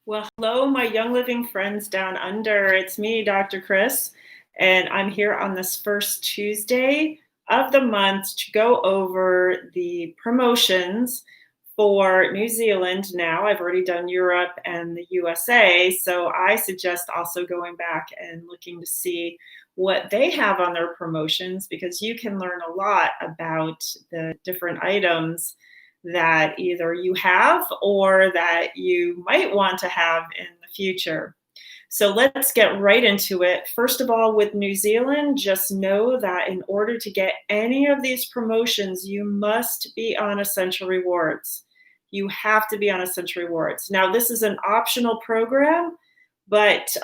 Well, hello, my young living friends down under. It's me, Dr. Chris, and I'm here on this first Tuesday of the month to go over the promotions for New Zealand now. I've already done Europe and the USA, so I suggest also going back and looking to see what they have on their promotions because you can learn a lot about the different items that either you have or that you might want to have in the future. So let's get right into it. First of all, with New Zealand, just know that in order to get any of these promotions, you must be on Essential Rewards. You have to be on Essential Rewards. Now, this is an optional program, but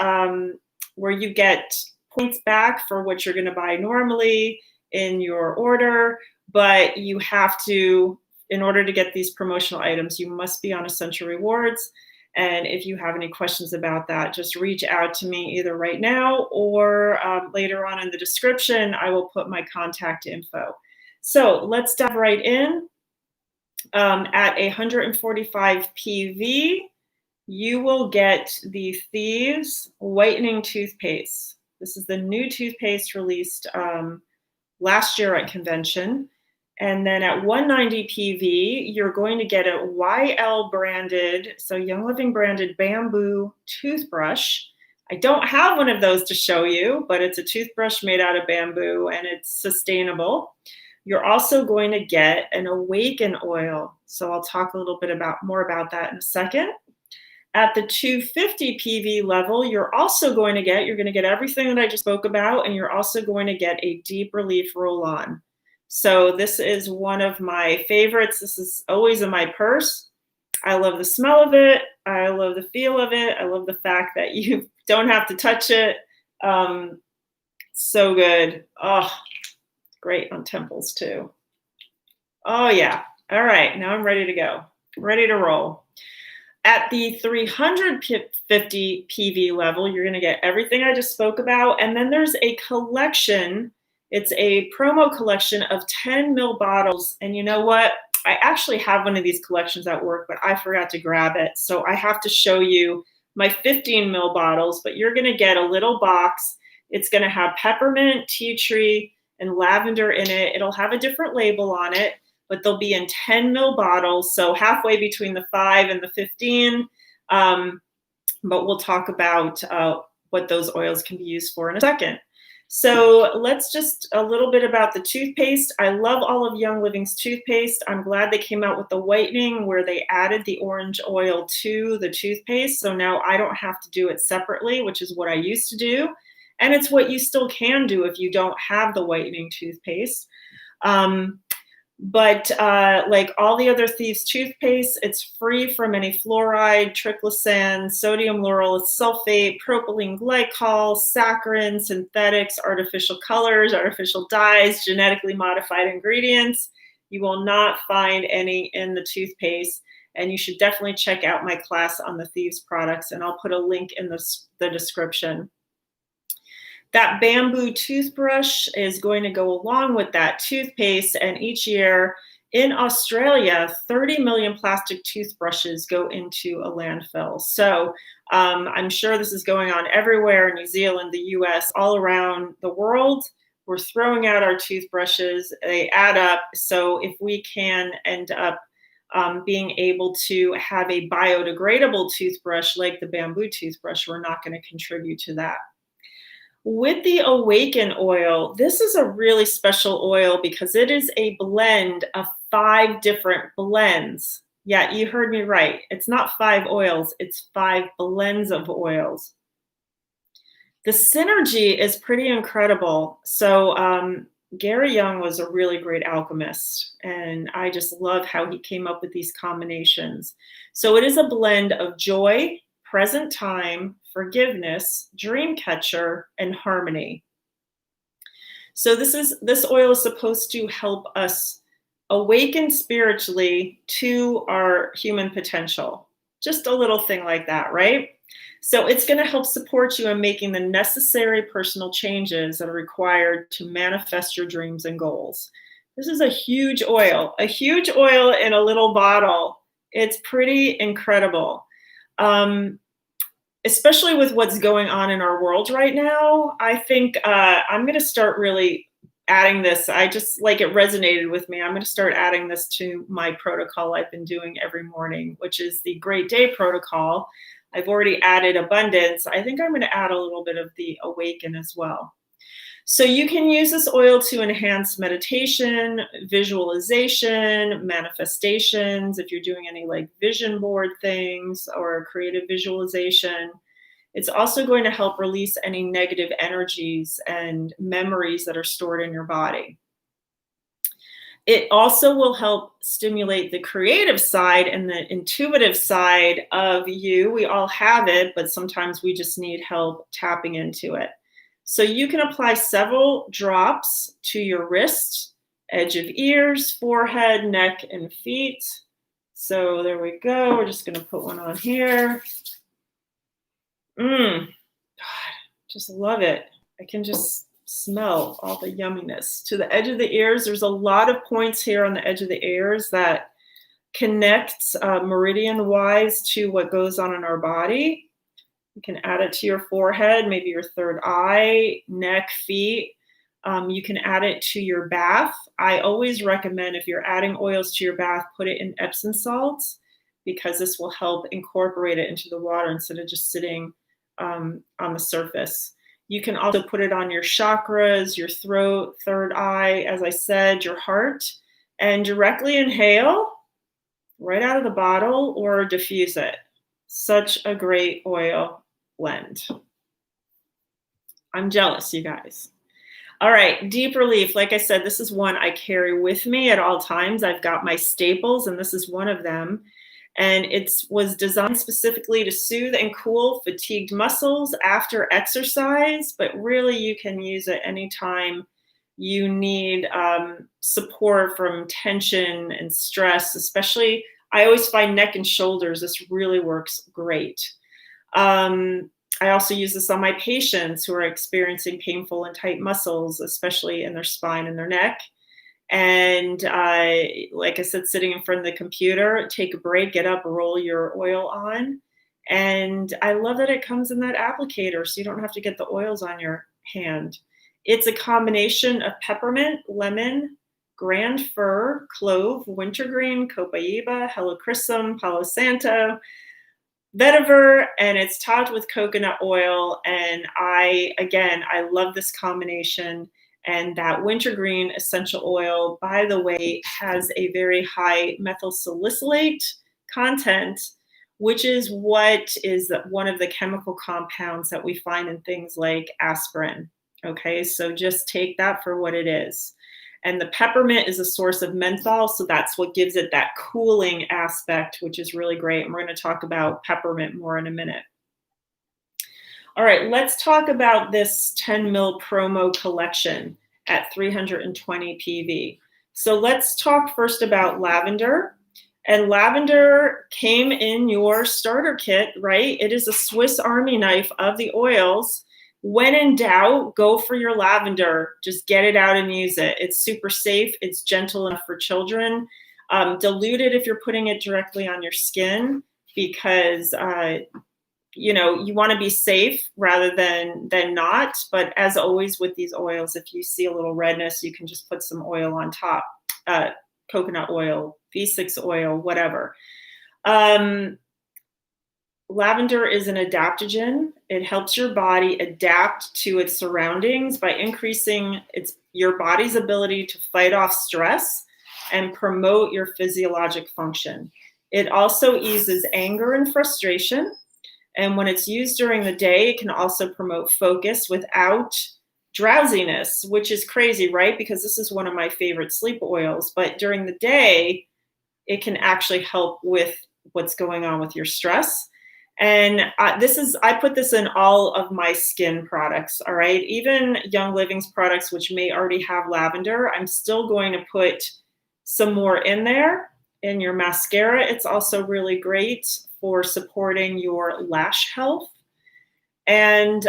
where you get points back for what you're going to buy normally in your order, but you have to, in order to get these promotional items, you must be on Essential Rewards. And if you have any questions about that, just reach out to me either right now or later on in the description. I will put my contact info. So let's dive right in. At 145 PV, you will get the Thieves Whitening Toothpaste. This is the new toothpaste released last year at convention. And then at 190 PV, you're going to get a YL branded, so Young Living branded Bamboo Toothbrush. I don't have one of those to show you, but it's a toothbrush made out of bamboo and it's sustainable. You're also going to get an Awaken Oil. So I'll talk a little bit more about that in a second. At the 250 PV level, you're going to get everything that I just spoke about, and you're also going to get a Deep Relief Roll-On. So this is one of my favorites. This is always in my purse. I love the smell of it. I love the feel of it. I love the fact that you don't have to touch it. So good. Oh, great on temples too. Oh yeah. All right, now I'm ready to go. Ready to roll. At the 350 PV level, you're going to get everything I just spoke about. And then there's a collection. It's a promo collection of 10 ml bottles. And you know what? I actually have one of these collections at work, but I forgot to grab it. So I have to show you my 15 ml bottles, but you're going to get a little box. It's going to have peppermint, tea tree, and lavender in it. It'll have a different label on it, but they'll be in 10 ml bottles. So halfway between the 5 and the 15. But we'll talk about what those oils can be used for in a second. So let's just a little bit about the toothpaste. I love all of Young Living's toothpaste. I'm glad they came out with the whitening where they added the orange oil to the toothpaste. So now I don't have to do it separately, which is what I used to do. And it's what you still can do if you don't have the whitening toothpaste. But like all the other Thieves toothpaste, it's free from any fluoride, triclosan, sodium lauryl sulfate, propylene glycol, saccharin, synthetics, artificial colors, artificial dyes, genetically modified ingredients. You will not find any in the toothpaste. And you should definitely check out my class on the Thieves products, and I'll put a link in the description. That bamboo toothbrush is going to go along with that toothpaste, and each year in Australia, 30 million plastic toothbrushes go into a landfill. So I'm sure this is going on everywhere, New Zealand, the US, all around the world. We're throwing out our toothbrushes, they add up. So if we can end up being able to have a biodegradable toothbrush like the bamboo toothbrush, we're not going to contribute to that. With the Awaken oil, this is a really special oil because it is a blend of 5 different blends. Yeah, you heard me right. It's not 5 oils, it's 5 blends of oils. The synergy is pretty incredible. So Gary Young was a really great alchemist, and I just love how he came up with these combinations. So it is a blend of joy, present time, forgiveness, dream catcher, and harmony. So this oil is supposed to help us awaken spiritually to our human potential. Just a little thing like that, right? So it's going to help support you in making the necessary personal changes that are required to manifest your dreams and goals. This is a huge oil in a little bottle. It's pretty incredible. especially with what's going on in our world right now, I think I'm going to start really adding this. I just like it resonated with me. I'm going to start adding this to my protocol I've been doing every morning, which is the Great Day protocol. I've already added abundance. I think I'm going to add a little bit of the awaken as well. So you can use this oil to enhance meditation, visualization, manifestations, if you're doing any like vision board things or creative visualization. It's also going to help release any negative energies and memories that are stored in your body. It also will help stimulate the creative side and the intuitive side of you. We all have it, but sometimes we just need help tapping into it. So you can apply several drops to your wrist, edge of ears, forehead, neck, and feet. So there we go. We're just going to put one on here. God, just love it. I can just smell all the yumminess. To the edge of the ears, there's a lot of points here on the edge of the ears that connects meridian-wise to what goes on in our body. You can add it to your forehead, maybe your third eye, neck, feet. You can add it to your bath. I always recommend if you're adding oils to your bath, put it in Epsom salts because this will help incorporate it into the water instead of just sitting on the surface. You can also put it on your chakras, your throat, third eye, as I said, your heart, and directly inhale right out of the bottle or diffuse it. Such a great oil blend. I'm jealous, you guys. All right, deep relief. Like I said, this is one I carry with me at all times. I've got my staples, and this is one of them. And it was designed specifically to soothe and cool fatigued muscles after exercise, but really you can use it anytime you need support from tension and stress, especially I always find neck and shoulders. This really works great. I also use this on my patients who are experiencing painful and tight muscles, especially in their spine and their neck. And like I said, sitting in front of the computer, take a break, get up, roll your oil on. And I love that it comes in that applicator, so you don't have to get the oils on your hand. It's a combination of peppermint, lemon, grand fir, clove, wintergreen, copaiba, helichrysum, palo santo, vetiver, and it's topped with coconut oil. And I love this combination. And that wintergreen essential oil, by the way, has a very high methyl salicylate content, which is what is one of the chemical compounds that we find in things like aspirin. Okay, so just take that for what it is. And the peppermint is a source of menthol, so that's what gives it that cooling aspect, which is really great. And we're going to talk about peppermint more in a minute. All right, let's talk about this 10 mil promo collection at 320 PV. So let's talk first about lavender. And lavender came in your starter kit, right? It is a Swiss Army knife of the oils. When in doubt, go for your lavender. Just get it out and use it. It's super safe. It's gentle enough for children. Dilute it if you're putting it directly on your skin because you want to be safe rather than not. But as always with these oils, if you see a little redness, you can just put some oil on top, coconut oil, V6 oil, whatever. Lavender is an adaptogen. It helps your body adapt to its surroundings by increasing your body's ability to fight off stress and promote your physiologic function. It also eases anger and frustration. And when it's used during the day, it can also promote focus without drowsiness, which is crazy, right? Because this is one of my favorite sleep oils. But during the day, it can actually help with what's going on with your stress. And I put this in all of my skin products, all right? Even Young Living's products, which may already have lavender, I'm still going to put some more in there. In your mascara, it's also really great for supporting your lash health. And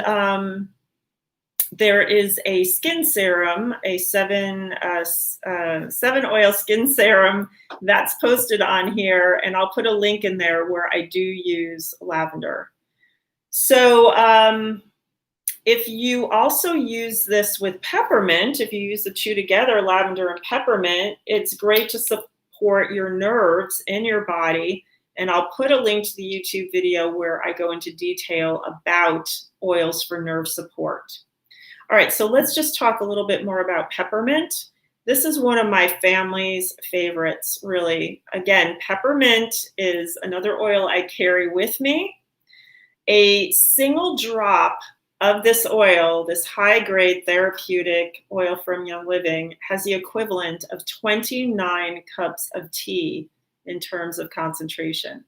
there is a skin serum, a seven oil skin serum that's posted on here. And I'll put a link in there where I do use lavender. So if you also use this with peppermint, if you use the two together, lavender and peppermint, it's great to support your nerves in your body. And I'll put a link to the YouTube video where I go into detail about oils for nerve support. All right, so let's just talk a little bit more about peppermint. This is one of my family's favorites, really. Again, peppermint is another oil I carry with me. A single drop of this oil, this high-grade therapeutic oil from Young Living, has the equivalent of 29 cups of tea in terms of concentration.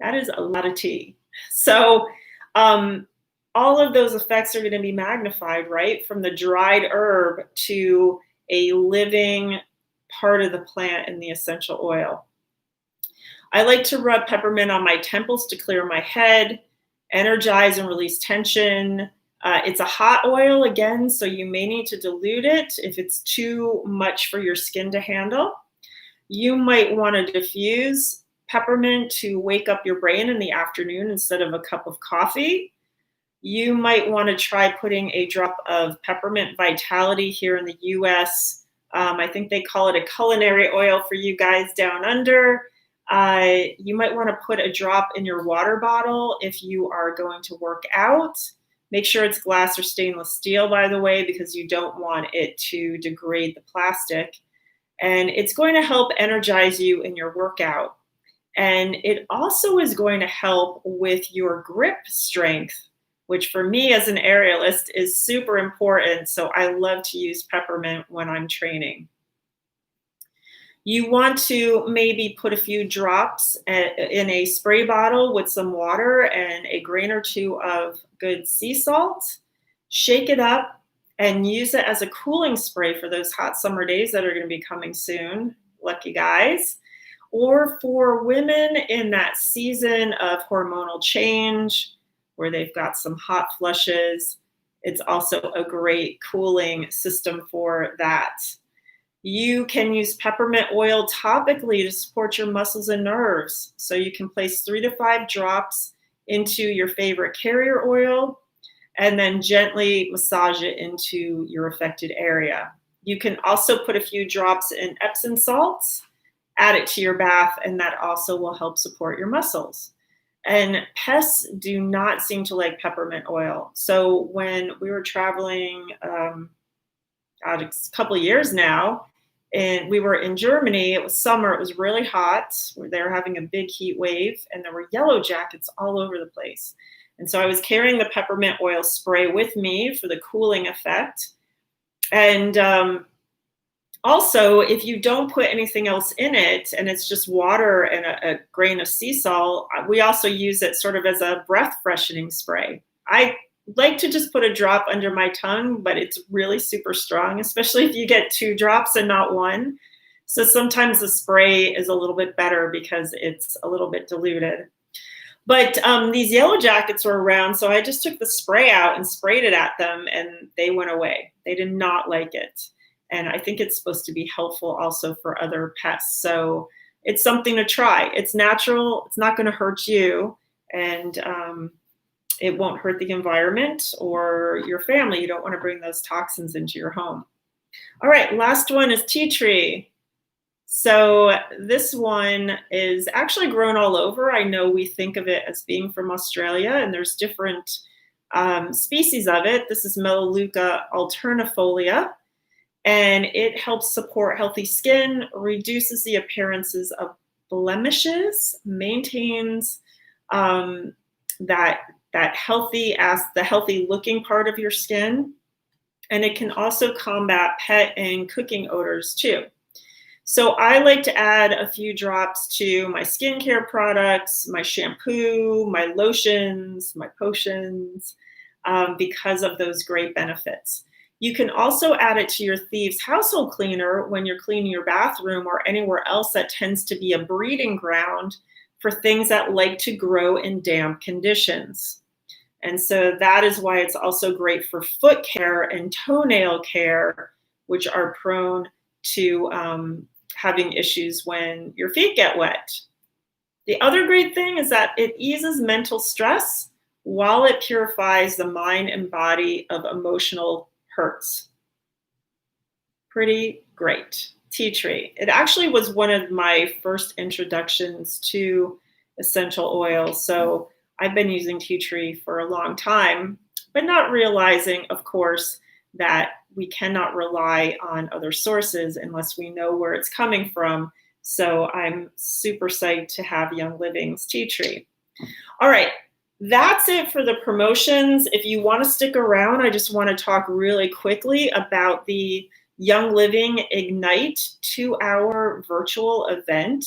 That is a lot of tea. So all of those effects are going to be magnified, right? From the dried herb to a living part of the plant in the essential oil. I like to rub peppermint on my temples to clear my head, energize and release tension. It's a hot oil again, so you may need to dilute it if it's too much for your skin to handle. You might want to diffuse peppermint to wake up your brain in the afternoon instead of a cup of coffee. You might want to try putting a drop of peppermint vitality here in the US. I think they call it a culinary oil for you guys down under. You might want to put a drop in your water bottle if you are going to work out. Make sure it's glass or stainless steel, by the way, because you don't want it to degrade the plastic. And it's going to help energize you in your workout. And it also is going to help with your grip strength, which for me as an aerialist is super important. So I love to use peppermint when I'm training. You want to maybe put a few drops in a spray bottle with some water and a grain or two of good sea salt. Shake it up and use it as a cooling spray for those hot summer days that are going to be coming soon. Lucky guys. Or for women in that season of hormonal change where they've got some hot flushes, it's also a great cooling system for that. You can use peppermint oil topically to support your muscles and nerves. So you can place 3 to 5 drops into your favorite carrier oil and then gently massage it into your affected area. You can also put a few drops in Epsom salts, add it to your bath, and that also will help support your muscles. And pests do not seem to like peppermint oil. So when we were traveling a couple of years now, and we were in Germany, it was summer, it was really hot. They were having a big heat wave, and there were yellow jackets all over the place. And so I was carrying the peppermint oil spray with me for the cooling effect. And also, if you don't put anything else in it, and it's just water and a grain of sea salt, we also use it sort of as a breath freshening spray. I like to just put a drop under my tongue, but it's really super strong, especially if you get 2 drops and not 1. So sometimes the spray is a little bit better because it's a little bit diluted. But these yellow jackets were around, so I just took the spray out and sprayed it at them, and they went away. They did not like it. And I think it's supposed to be helpful also for other pests. So it's something to try. It's natural. It's not going to hurt you. And it won't hurt the environment or your family. You don't want to bring those toxins into your home. All right, last one is tea tree. So this one is actually grown all over. I know we think of it as being from Australia, and there's different species of it. This is Melaleuca alternifolia, and it helps support healthy skin, reduces the appearances of blemishes, maintains that healthy looking part of your skin. And it can also combat pet and cooking odors too. So I like to add a few drops to my skincare products, my shampoo, my lotions, my potions, because of those great benefits. You can also add it to your Thieves household cleaner when you're cleaning your bathroom or anywhere else that tends to be a breeding ground for things that like to grow in damp conditions. And so that is why it's also great for foot care and toenail care, which are prone to having issues when your feet get wet. The other great thing is that it eases mental stress while it purifies the mind and body of emotional hurts. Pretty great. Tea tree. It actually was one of my first introductions to essential oils. So I've been using tea tree for a long time, but not realizing, of course, that we cannot rely on other sources unless we know where it's coming from. So I'm super psyched to have Young Living's tea tree. All right, that's it for the promotions. If you want to stick around, I just want to talk really quickly about the Young Living Ignite 2-hour virtual event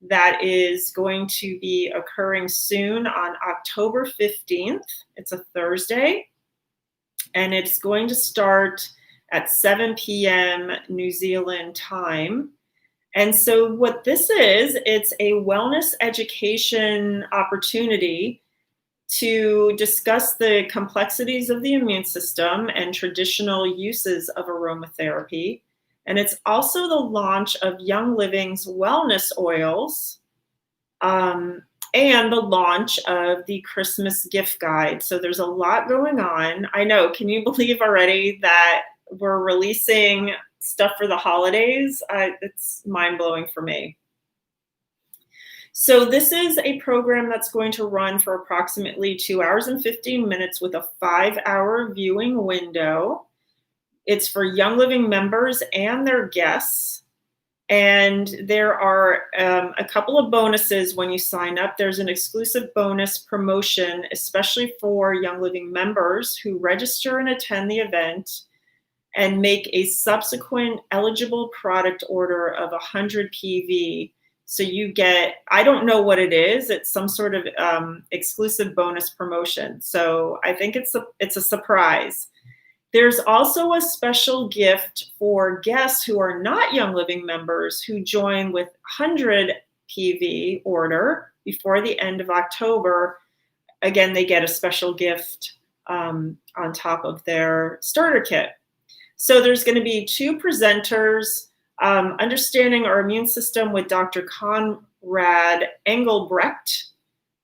that is going to be occurring soon on October 15th. It's a Thursday, and it's going to start at 7 p.m. New Zealand time. And so what this is, it's a wellness education opportunity to discuss the complexities of the immune system and traditional uses of aromatherapy. And it's also the launch of Young Living's wellness oils and the launch of the Christmas gift guide. So there's a lot going on. I know, can you believe already that we're releasing stuff for the holidays? It's mind-blowing for me. So this is a program that's going to run for approximately 2 hours and 15 minutes with a 5-hour viewing window. It's for Young Living members and their guests. And there are a couple of bonuses when you sign up. There's an exclusive bonus promotion, especially for Young Living members who register and attend the event and make a subsequent eligible product order of 100 PV. So you get, I don't know what it is. It's some sort of exclusive bonus promotion. So I think it's a surprise. There's also a special gift for guests who are not Young Living members who join with 100 PV order before the end of October. Again, they get a special gift on top of their starter kit. So there's going to be 2 presenters, Understanding Our Immune System with Dr. Conrad Engelbrecht,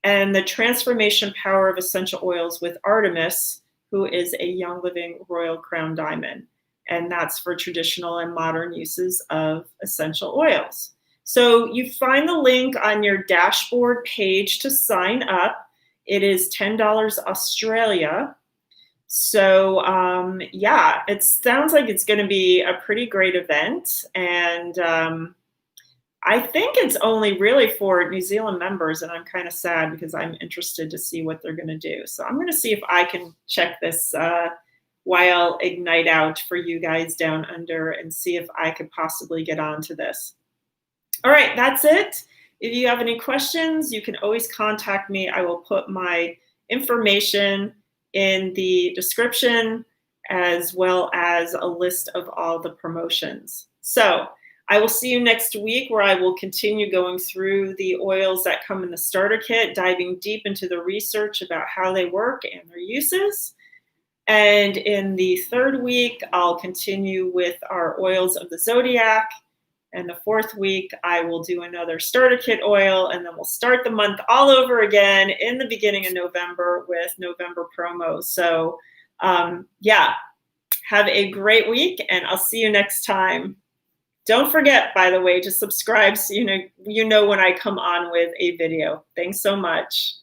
and The Transformation Power of Essential Oils with Artemis, who is a Young Living Royal Crown Diamond. And that's for traditional and modern uses of essential oils. So you find the link on your dashboard page to sign up. It is $10 Australia. So yeah, it sounds like it's going to be a pretty great event. And I think it's only really for New Zealand members, and I'm kind of sad because I'm interested to see what they're going to do. So I'm going to see if I can check this YL Ignite out for you guys down under and see if I could possibly get onto this. All right, that's it. If you have any questions, you can always contact me. I will put my information in the description, as well as a list of all the promotions. So I will see you next week, where I will continue going through the oils that come in the starter kit, diving deep into the research about how they work and their uses. And in the 3rd week, I'll continue with our oils of the zodiac. And the 4th week, I will do another starter kit oil, and then we'll start the month all over again in the beginning of November with November promos. So yeah, have a great week, and I'll see you next time. Don't forget, by the way, to subscribe so you know when I come on with a video. Thanks so much.